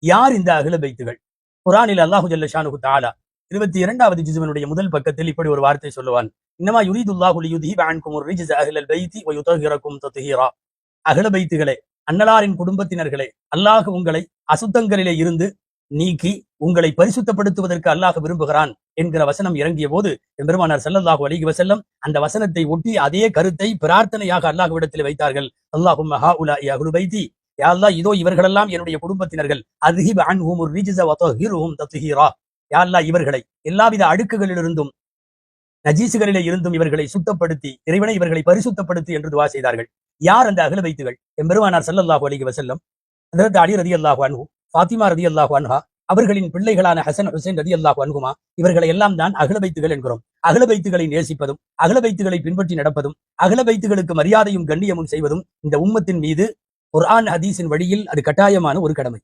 யார் இந்த அஹ்ல பைத்துகள்? குர்ஆனில் அல்லாஹு ஜல்ல ஷானுஹு தஆலா 22வது ஜுஸ்வினுடைய முதல் பக்கத்தில் இப்படி ஒரு வார்த்தை சொல்லுவான். இன்னமா யுரீதுல்லாஹு லியுத்ஹிப அன்குமுர் ரிஜ்ஸ அஹ்லல் பைத்தி வ யுதஹிரகும் தத்ஹீரா. அஹ்ல பைத்துகளே, அன்னலாரின் குடும்பத்தினர்களே, அல்லாஹ் உங்களை அசுத்தங்களிலே இருந்து நீக்கி உங்களை பரிசுத்தப்படுத்துவதற்கு அல்லாஹ் விரும்புகிறான் என்கிற வசனம் இறங்கிய போது பெருமானார் ஸல்லல்லாஹு அலைஹி வஸல்லம் அந்த வசனத்தை ஒட்டி அதே கருத்தை பிரார்த்தனையாக அல்லாஹ்விடத்தில் வைத்தார்கள். அல்லாஹும்ம ஹாஉலாஇ அஹ்லு பைத்தி, யா அல்லாஹ், இதோ இவர்களெல்லாம் என்னுடைய குடும்பத்தினர்கள், அத்ஹிப் அன்ஹுமுர் ரிஜ்ஸ வ தத்ஹிருஹும் தத்ஹீரா. யா அல்லாஹ், இவர்களை எல்லாவித அழுக்குகளிலிருந்தும் நஜீசுகளிலே இருந்தும் இவர்களை சுத்தப்படுத்தி, இறைவனை இவர்களை பரிசுத்தப்படுத்தி என்று துஆ செய்தார்கள். யார் அந்த அஹ்ல பைத்துகள்? பெருமானார் ஸல்லல்லாஹு அலைஹி வஸல்லம், ஹஜ்ரத் அலி ரலியல்லாஹு அன்ஹு, ஃபாத்திமா ரலியல்லாஹு அன்ஹா, அவர்களின் பிள்ளைகளான ஹசன் ஹுசைன் ரலியல்லாஹு அன்ஹுமா, இவர்களை எல்லாம் தான் அஹ்ல பைத்துகள் என்கிறோம். அஹ்ல பைத்துகளை நேசிப்பதும் அஹ்ல பைத்துகளை பின்பற்றி நடப்பதும் அஹ்ல பைத்துகளுக்கு மரியாதையும் கண்ணியமும் செய்வதும் இந்த உம்மத்தின் மீது குர்ஆன் ஹதீஸின் வழியில் அது கட்டாயமான ஒரு கடமை.